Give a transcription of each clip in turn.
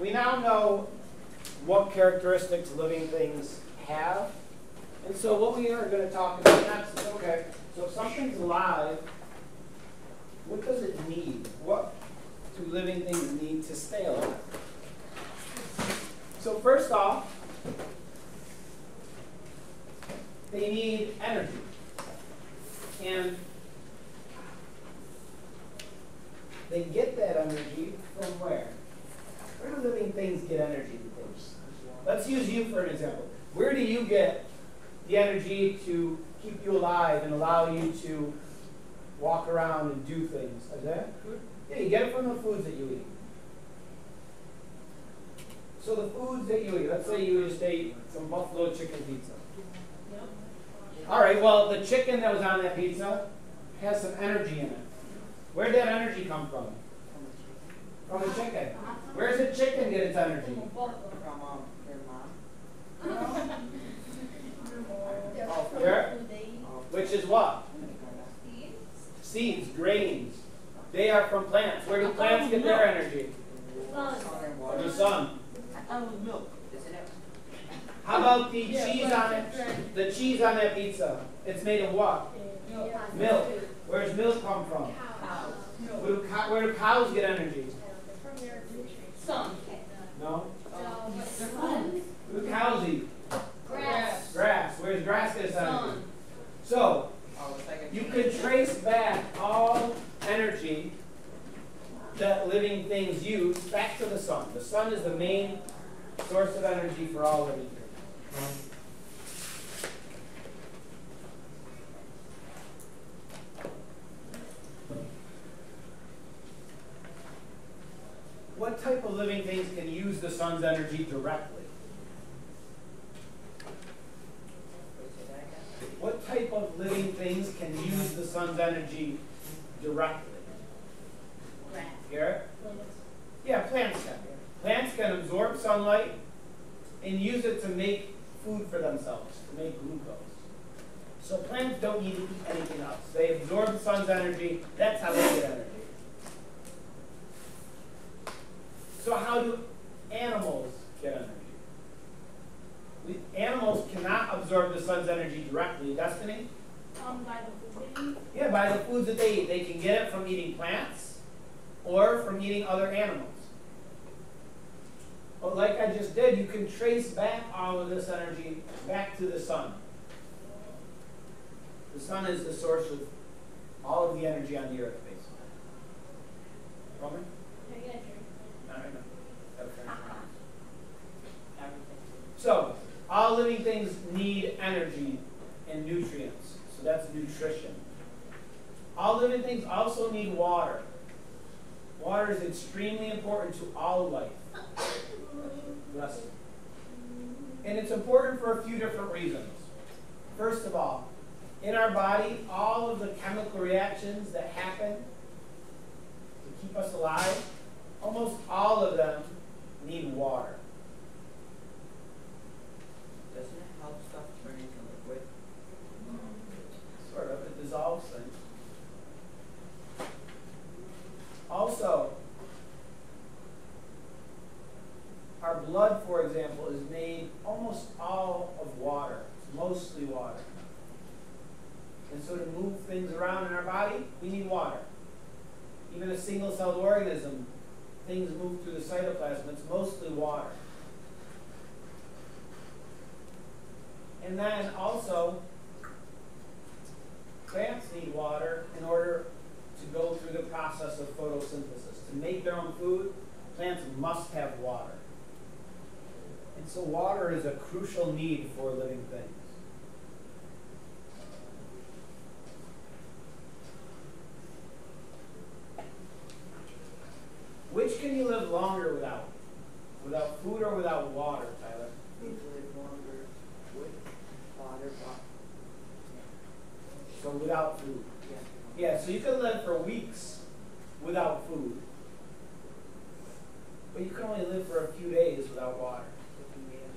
we now know what characteristics living things have. And so what we are going to talk about next is, okay, so if something's alive, what does it need? What do living things need to stay alive? So first off, they need energy. And they get that energy from where? Where do living things get energy from? Let's use you for an example. Where do you get the energy to keep you alive and allow you to walk around and do things? Is that food? Yeah, you get it from the foods that you eat. So the foods that you eat, let's say you just ate some buffalo chicken pizza. All right, well, the chicken that was on that pizza has some energy in it. Where did that energy come from? From the chicken. Where does the chicken get its energy? From their mom. Where? Which is what? Seeds, grains. They are from plants. Where do plants get their energy? From the sun. Milk, isn't it? How about the cheese on it? The cheese on that pizza. It's made of what? Milk. Where does milk come from? Where do cows get energy? From their nutrients. Sun. No. Sun. What do cows eat? Grass. Grass. Where does grass get its energy? So, you can trace back all energy that living things use back to the sun. The sun is the main source of energy for all living things. What type of living things can use the sun's energy directly? What type of living things can use the sun's energy directly? Garrett? Yeah, plants can. Plants can absorb sunlight and use it to make food for themselves, to make glucose. So plants don't need to eat anything else. They absorb the sun's energy. That's how they get energy. So how do animals get energy? Animals cannot absorb the sun's energy directly. Destiny? By the food they eat. Yeah, by the foods that they eat. They can get it from eating plants or from eating other animals. But like I just did, you can trace back all of this energy back to the sun. The sun is the source of all of the energy on the earth, basically. Roman? Not right now. Okay. So, all living things need energy and nutrients. So that's nutrition. All living things also need water. Water is extremely important to all life. Bless you. And it's important for a few different reasons. First of all, in our body, all of the chemical reactions that happen to keep us alive, almost all of them need water. Doesn't it help stuff turn into liquid? Sort of. It dissolves things. Also, our blood, for example, is made almost all of water. It's mostly water. And so to move things around in our body, we need water. Even a single-celled organism, things move through the cytoplasm. It's mostly water. And then also, plants need water in order to go through the process of photosynthesis. To make their own food, plants must have water. And so water is a crucial need for living things. Which can you live longer without? Without food or without water, Tyler? You live longer with water, but So without food. yeah. Yeah, so you can live for weeks without food. But you can only live for a few days without water.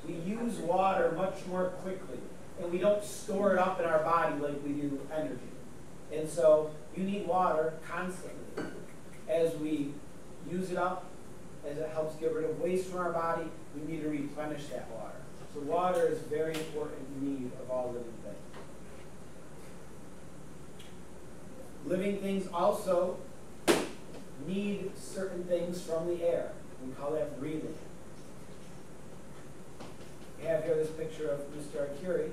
We use water much more quickly, and we don't store it up in our body like we do energy. And so you need water constantly. As we use it up, as it helps get rid of waste from our body, we need to replenish that water. So water is a very important need of all living things. Living things also need certain things from the air. We call that breathing. We have here this picture of Mr. Arcuri,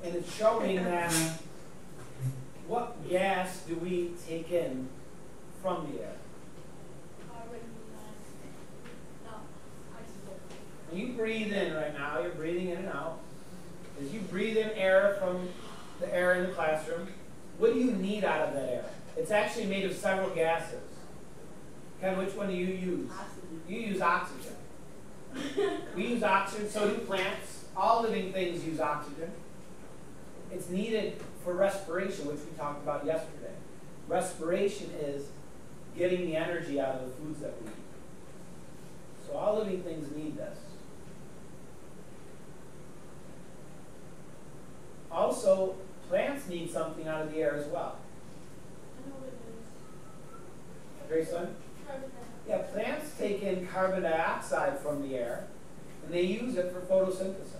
and it's showing that what gas do we take in from the air? Carbon, no, oxygen. When you breathe in right now, you're breathing in and out. As you breathe in air from the air in the classroom, what do you need out of that air? It's actually made of several gases. Ken, which one do you use? Oxygen. You use oxygen. We use oxygen, so do plants. All living things use oxygen. It's needed for respiration, which we talked about yesterday. Respiration is getting the energy out of the foods that we eat. So all living things need this. Also, plants need something out of the air as well. I know what it is. Grayson? Carbon Yeah, plants take in carbon dioxide from the air, and they use it for photosynthesis.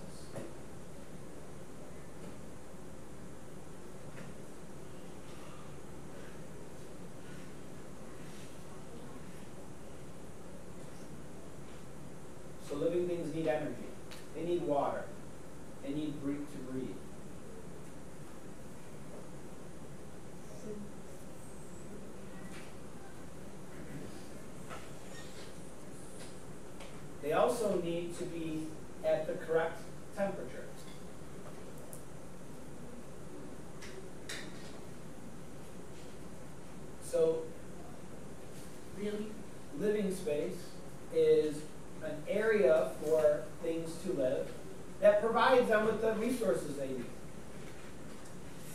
So living things need energy. They need water. They need to breathe. They also need to be at the correct temperature. So, really, living space is an area for things to live that provides them with the resources they need.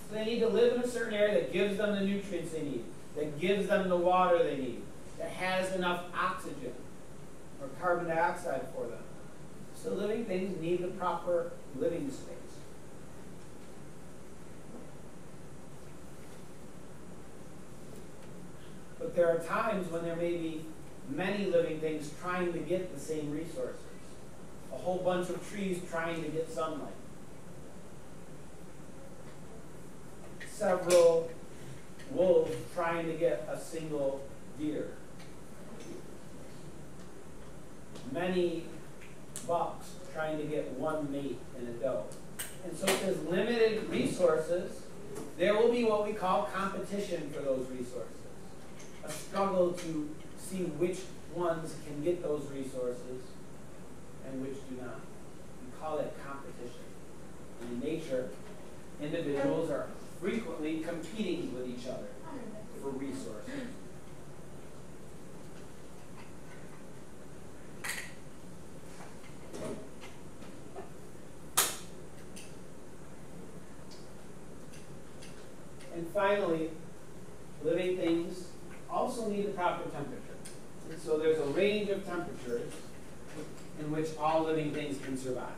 So they need to live in a certain area that gives them the nutrients they need, that gives them the water they need, that has enough oxygen or carbon dioxide for them. So living things need the proper living space. But there are times when there may be many living things trying to get the same resources. A whole bunch of trees trying to get sunlight. Several wolves trying to get a single deer. Many bucks trying to get one mate in a doe. And so if there's limited resources, there will be what we call competition for those resources. A struggle to see which ones can get those resources and which do not. We call it competition. And in nature, individuals are frequently competing with each other for resources. And finally, living things also need the proper temperature. And so there's a range of temperatures in which all living things can survive.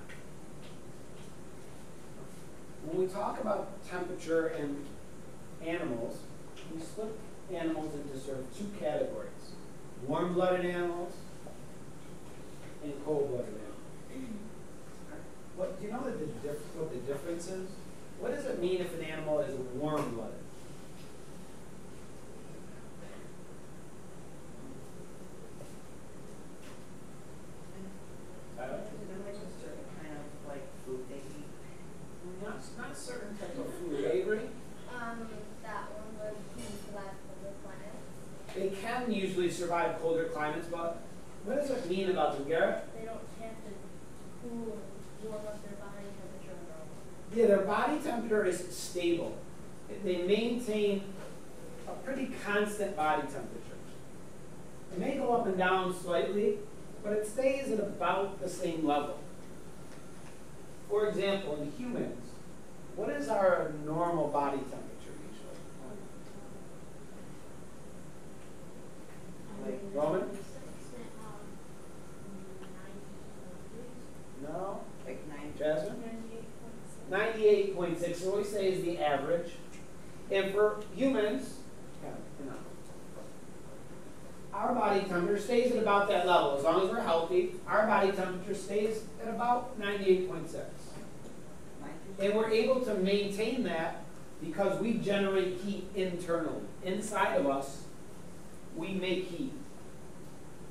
When we talk about temperature in animals, we split animals into sort of two categories. Warm-blooded animals and cold-blooded animals. What, do you know what the difference is? What does it mean if an animal is warm-blooded? Not certain type of food. Avery? That one would survive colder climates. They can usually survive colder climates, but what does it mean about them, Garrett? They don't have to cool and warm up their body temperature at all. Yeah, their body temperature is stable. They maintain a pretty constant body temperature. It may go up and down slightly, but it stays at about the same level. For example, in humans, what is our normal body temperature usually? Like Roman? No? Like 9. Jasmine? 98.6, so we say is the average. And for humans, our body temperature stays at about that level. As long as we're healthy, our body temperature stays at about 98.6. And we're able to maintain that because we generate heat internally. Inside of us, we make heat.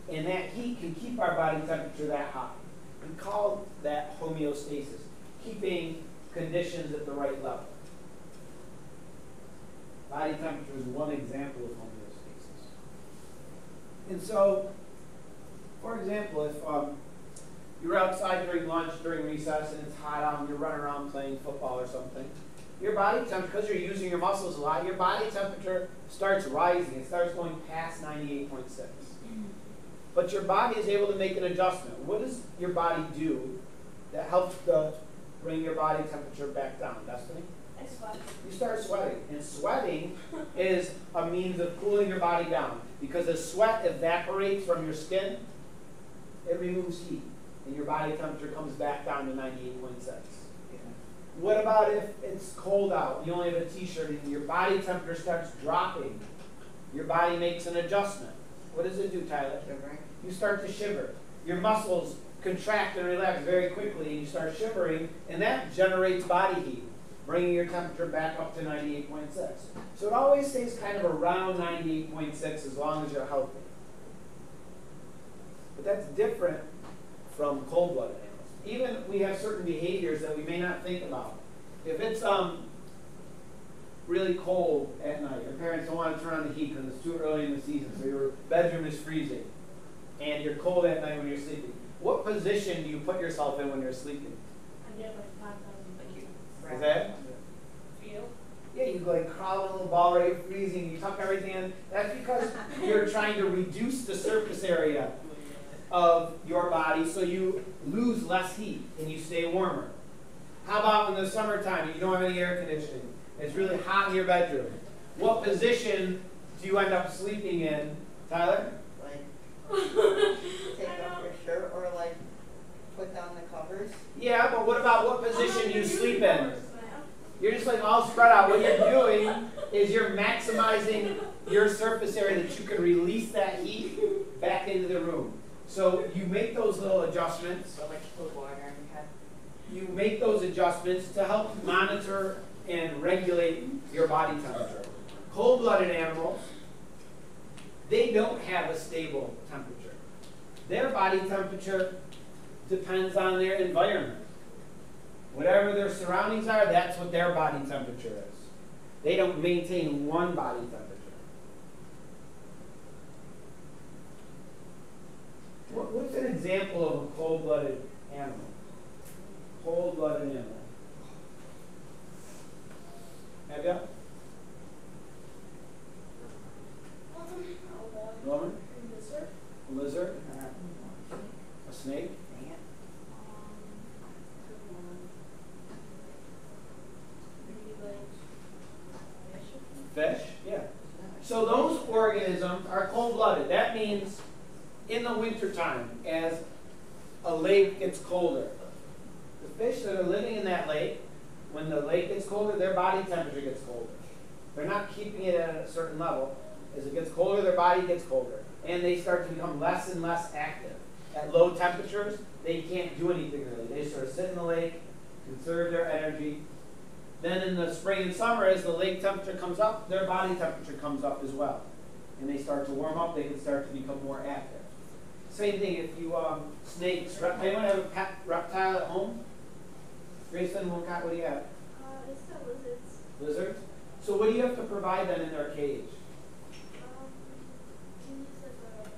And that heat can keep our body temperature that high. We call that homeostasis, keeping conditions at the right level. Body temperature is one example of homeostasis. And so, for example, if you're outside during lunch, during recess, and it's hot out and you're running around playing football or something, your body temperature, because you're using your muscles a lot, your body temperature starts rising. It starts going past 98.6. But your body is able to make an adjustment. What does your body do that helps to bring your body temperature back down? Destiny? I sweat. You start sweating. And sweating is a means of cooling your body down. Because as sweat evaporates from your skin, it removes heat. And your body temperature comes back down to 98.6. What about if it's cold out, you only have a t-shirt, and your body temperature starts dropping? Your body makes an adjustment. What does it do, Tyler? Shivering. You start to shiver. Your muscles contract and relax very quickly, and you start shivering, and that generates body heat, bringing your temperature back up to 98.6. So it always stays kind of around 98.6 as long as you're healthy. But that's different from cold-blooded animals. Even we have certain behaviors that we may not think about. If it's really cold at night, your parents don't want to turn on the heat because it's too early in the season, so your bedroom is freezing, and you're cold at night when you're sleeping. What position do you put yourself in when you're sleeping? I get like 5,000 Is that? feel. Yeah, you like crawl in a little ball right, you're freezing, you tuck everything in. That's because you're trying to reduce the surface area of your body so you lose less heat and you stay warmer. How about in the summertime and you don't have any air conditioning? It's really hot in your bedroom. What position do you end up sleeping in, Tyler? Like, take off your shirt or like put down the covers. Yeah, but what about what position you sleep in? You're just like all spread out. What you're doing is you're maximizing your surface area that you can release that heat back into the room. So you make those little adjustments. So like put water on your head. You make those adjustments to help monitor and regulate your body temperature. Cold-blooded animals, they don't have a stable temperature. Their body temperature depends on their environment. Whatever their surroundings are, that's what their body temperature is. They don't maintain one body temperature. What's an example of a cold-blooded animal? Cold-blooded animal. Have you? Roman? Lizard. A lizard? A snake? Maybe like Fish? Yeah. So those organisms are cold-blooded. That means in the wintertime, as a lake gets colder, the fish that are living in that lake, when the lake gets colder, their body temperature gets colder. They're not keeping it at a certain level. As it gets colder, their body gets colder. And they start to become less and less active. At low temperatures, they can't do anything really. They sort of sit in the lake, conserve their energy. Then in the spring and summer, as the lake temperature comes up, their body temperature comes up as well. And they start to warm up, they can start to become more active. Same thing if you, snakes, anyone have a pet reptile at home? Grayson, what do you have? it's the lizards. Lizards? So what do you have to provide them in their cage? Can you use like a light?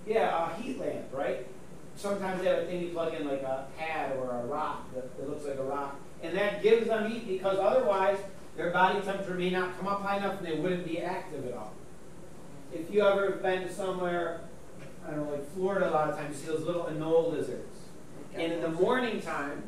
Yeah, a heat lamp, right? Sometimes they have a thing you plug in like a pad or a rock that looks like a rock. And that gives them heat because otherwise their body temperature may not come up high enough and they wouldn't be active at all. If you ever have been somewhere, I don't know, like Florida a lot of times, you see those little anole lizards. And in the morning time,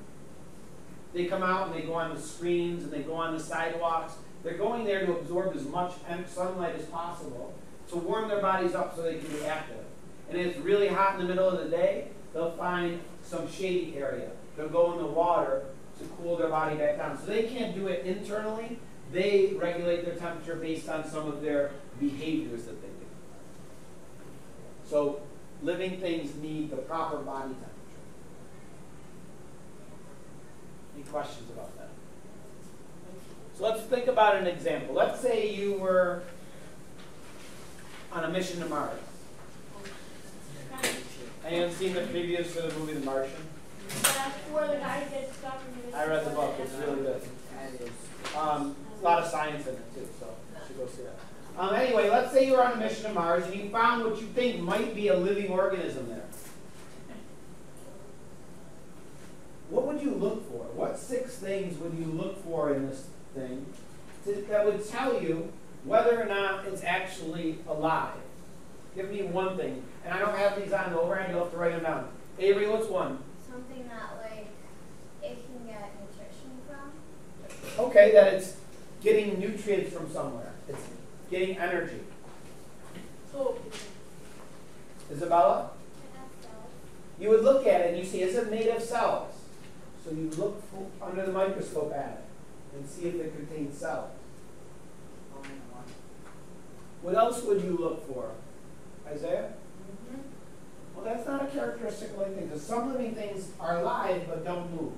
they come out and they go on the screens and they go on the sidewalks. They're going there to absorb as much sunlight as possible to warm their bodies up so they can be active. And if it's really hot in the middle of the day, they'll find some shady area. They'll go in the water to cool their body back down. So they can't do it internally. They regulate their temperature based on some of their behaviors that they do. So living things need the proper body temperature. Any questions about that? So let's think about an example. Let's say you were on a mission to Mars. Anyone seen the previews for the movie The Martian? That's where the guy gets stuck in the I read the book. It's really good. A lot of science in it too, so you should go see that. Anyway, let's say you were on a mission to Mars and you found what you think might be a living organism there. What would you look for? What 6 things would you look for in this thing that would tell you whether or not it's actually alive? Give me one thing. And I don't have these on the overhead, you'll have to write them down. Avery, what's one? Something that, like, it can get nutrition from. Okay, that it's getting nutrients from somewhere. It's getting energy. Oh. Isabella? It has cells. You would look at it and you see, is it made of cells? So you look under the microscope at it and see if it contains cells. What else would you look for? Isaiah? Well, that's not a characteristic of living things, because some living things are alive but don't move.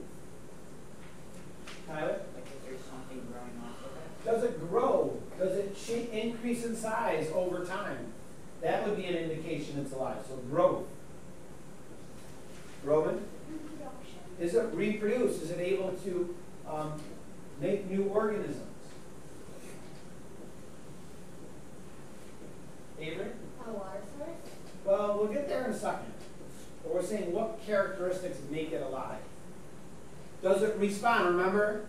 Tyler? Like if there's something growing off of it. Does it grow? Does it increase in size over time? That would be an indication it's alive. So growth. Roman? Reproduction. Is it reproduce? Is it able to make new organisms? Avery? A water source. Well, we'll get there in a second. But we're saying what characteristics make it alive. Does it respond? Remember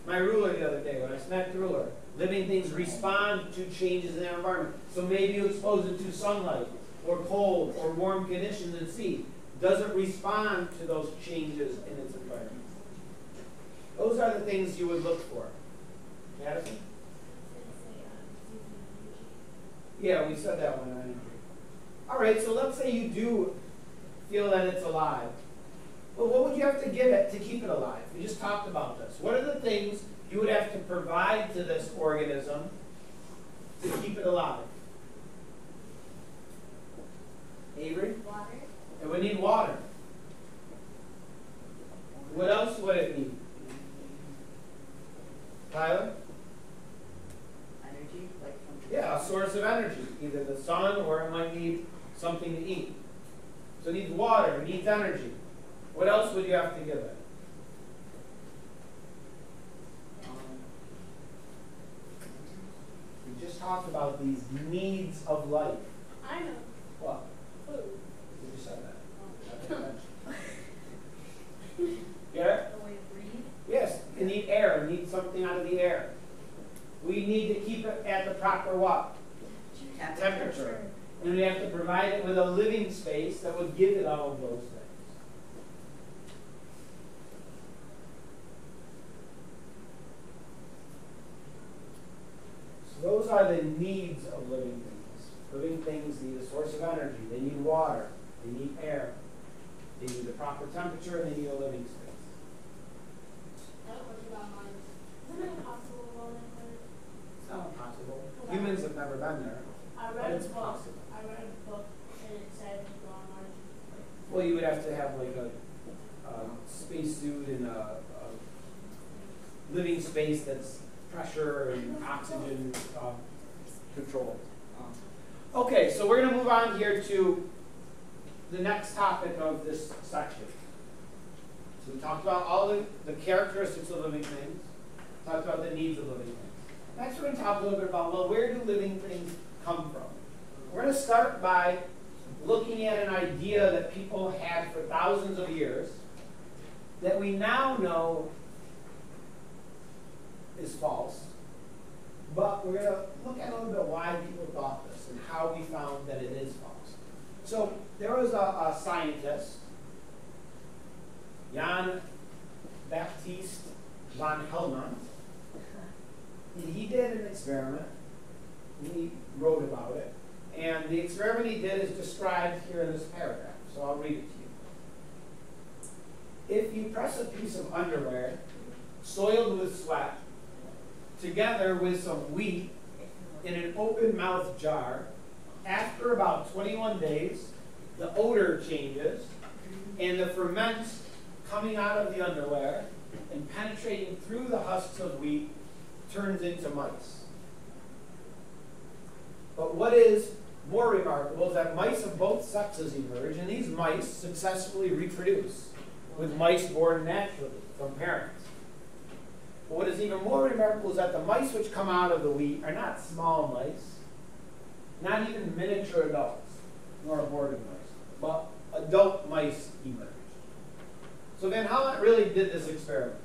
my ruler the other day when I smacked the ruler. Living things respond to changes in their environment. So maybe you expose it to sunlight or cold or warm conditions and see. Does it respond to those changes in its environment? Those are the things you would look for. Madison? Yeah, we said that one. Energy. All right, so let's say you do feel that it's alive. Well, what would you have to give it to keep it alive? We just talked about this. What are the things you would have to provide to this organism to keep it alive? Avery? Water. It would need water. What else would it need? Tyler? Energy, like from Yeah, a source of energy. Either the sun or it might need something to eat. So it needs water, it needs energy. What else would you have to give it? We just talked about these needs of life. I know. What? Food. You just said that. Garrett? The way to breathe. Yes, you need air. You need something out of the air. We need to keep it at the proper what? Temperature. And we have to provide it with a living space that would give it all of those things. So those are the needs of living things. Living things need a source of energy. They need water. They need air. They need the proper temperature, and they need a living space. I don't know about mine. Isn't it impossible to go on that? It's not impossible. Humans have never been there. I But read a it's book. possible. I read a book and it said to go on Mars. Well, you would have to have like a spacesuit and a living space that's pressure and oxygen controlled. Okay, so we're going to move on here to the next topic of this section. So we talked about all the characteristics of living things, talked about the needs of living things. Next we're going to talk a little bit about, well, where do living things come from? We're going to start by looking at an idea that people had for thousands of years that we now know is false. But we're going to look at a little bit why people thought this and how we found that it is false. So there was a scientist, Jan Baptist von Helmont, and he did an experiment. He wrote about it. And the experiment he did is described here in this paragraph. So I'll read it to you. If you press a piece of underwear soiled with sweat together with some wheat in an open-mouthed jar, after about 21 days, the odor changes, and the ferment coming out of the underwear and penetrating through the husks of wheat turns into mice. But what is more remarkable is that mice of both sexes emerge, and these mice successfully reproduce with mice born naturally from parents. But what is even more remarkable is that the mice which come out of the wheat are not small mice, not even miniature adults, nor boarding mice, but adult mice emerge. So Van Hollen really did this experiment.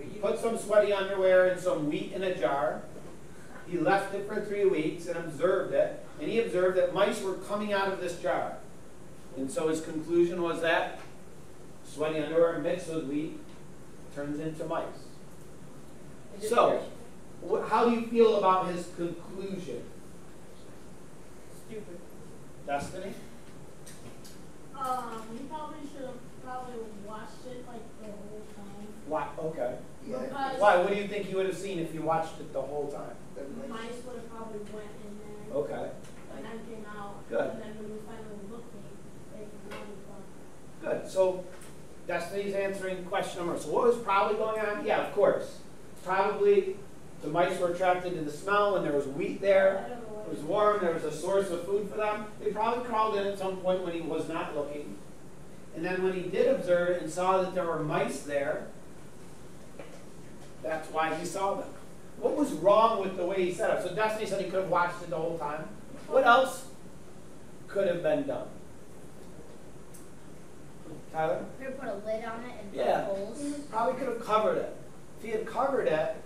He put some sweaty underwear and some wheat in a jar. He left it for 3 weeks and observed it. And he observed that mice were coming out of this jar. And so his conclusion was that sweaty underwear mixed with wheat turns into mice. So, how do you feel about his conclusion? Stupid. Destiny? He probably should have watched it like the whole time. Why? Okay. Yeah. Because Why? What do you think he would have seen if he watched it the whole time? The the mice. mice would have probably went in there Okay. and then came out. Good. And then when we finally looked at it, they came out. Good. So Destiny's answering question number. So what was probably going on? Yeah, of course. Probably the mice were attracted to the smell, and there was wheat there. I don't know It what was warm. There was a source of food for them. They probably crawled in at some point when he was not looking. And then when he did observe it and saw that there were mice there, that's why he saw them. What was wrong with the way he set up? So Destiny said he could have watched it the whole time. What else could have been done? Tyler? We're gonna put a lid on it and Yeah. put holes. Probably could have covered it. If he had covered it,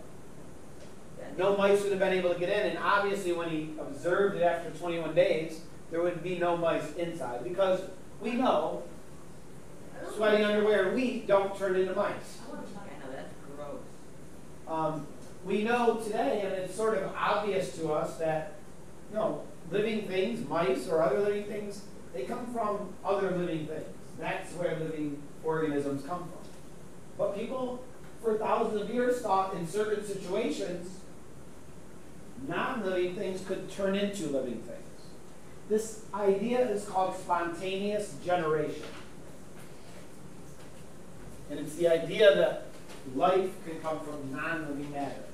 no mice would have been able to get in. And obviously when he observed it after 21 days, there would be no mice inside. Because we know sweaty underwear and wheat don't turn into mice. I know, that's gross. We know today, and it's sort of obvious to us, that living things, mice or other living things, they come from other living things. That's where living organisms come from. But people, for thousands of years, thought in certain situations, non-living things could turn into living things. This idea is called spontaneous generation. And it's the idea that life can come from non-living matter.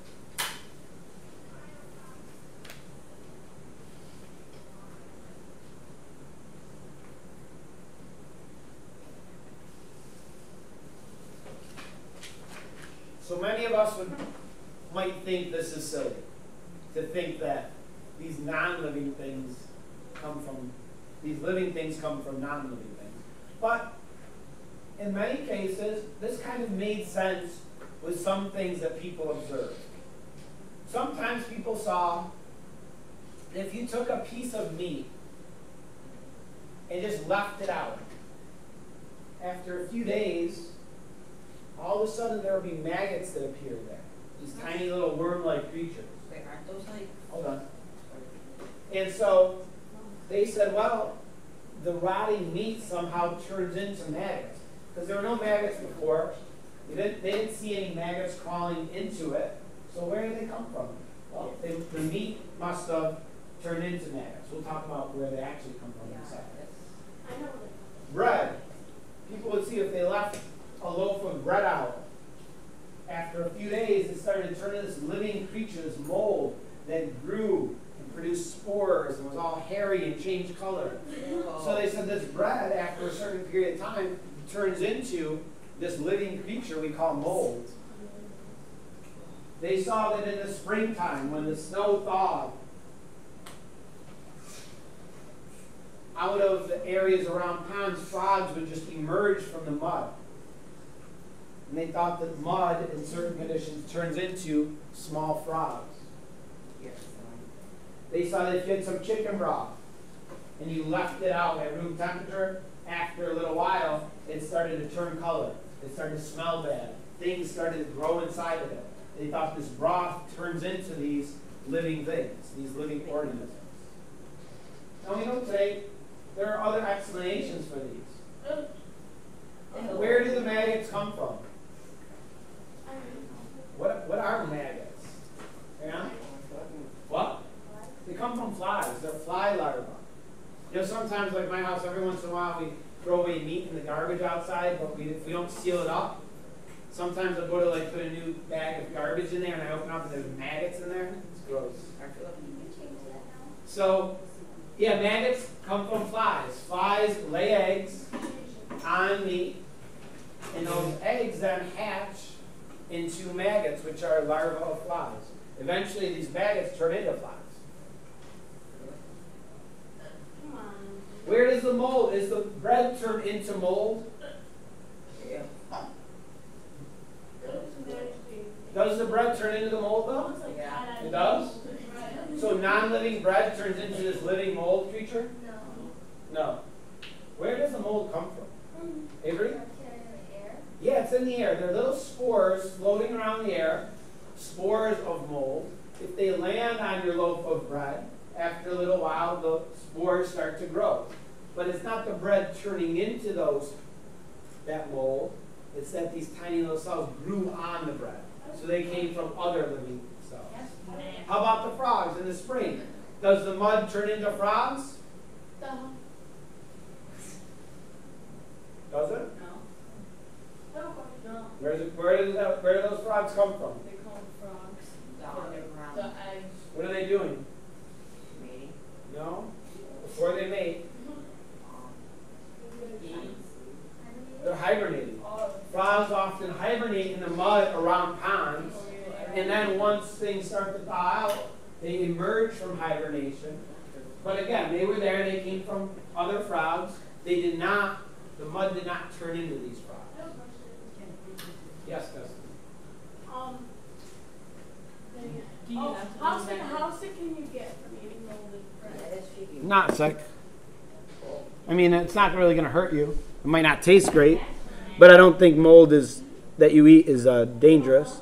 So many of us might think this is silly, to think that these non-living things these living things come from non-living things. But in many cases, this kind of made sense with some things that people observed. Sometimes people saw that if you took a piece of meat and just left it out, after a few days, all of a sudden there would be maggots that appear there. These tiny little worm-like creatures. Wait, aren't those like... Hold on. And so they said, well, the rotting meat somehow turns into maggots. Because there were no maggots before. They didn't see any maggots crawling into it. So where did they come from? Well, the meat must have turned into maggots. We'll talk about where they actually come from in a second. I know what Bread. People would see if they left a loaf of bread out. After a few days, it started to turn into this living creature, this mold that grew and produced spores and was all hairy and changed color. So they said this bread, after a certain period of time, turns into this living creature we call mold. They saw that in the springtime, when the snow thawed, out of the areas around ponds, frogs would just emerge from the mud. And they thought that mud, in certain conditions, turns into small frogs. Yes. They saw that if you had some chicken broth and you left it out at room temperature, after a little while, it started to turn color. It started to smell bad. Things started to grow inside of it. They thought this broth turns into these living things, these living organisms. Now we know today there are other explanations for these. Where do the maggots come from? What are maggots? Yeah? What? They come from flies. They're fly-like at my house, every once in a while we throw away meat in the garbage outside, but if we don't seal it up, sometimes I'll go to like put a new bag of garbage in there and I open up and there's maggots in there. It's gross. So, yeah, maggots come from flies. Flies lay eggs on meat, and those eggs then hatch into maggots, which are larvae of flies. Eventually, these maggots turn into flies. Come on. Where does the mold? Is the bread turned into mold? Yeah. Does the bread turn into the mold though? Yeah. It does? So non-living bread turns into this living mold creature? No. No. Where does the mold come from? Avery? Bacteria in the air. Yeah, it's in the air. They're little spores floating around the air, spores of mold. If they land on your loaf of bread, after a little while, the spores start to grow. But it's not the bread turning into that mold. It's that these tiny little cells grew on the bread. So they came from other living cells. How about the frogs in the spring? Does the mud turn into frogs? Does it? No. Where do those frogs come from? They call them frogs. Down the ground. The eggs. What are they doing? Meeting. No? Before they mate, Eating. they're hibernating. Oh. Frogs often hibernate in the mud around ponds, and then once things start to thaw out, they emerge from hibernation. But again, they were there, they came from other frogs. The mud did not turn into these frogs. Yes, Dustin. How sick can you get from eating molded bread? Not sick. I mean, it's not really going to hurt you. It might not taste great, but I don't think mold that you eat is dangerous.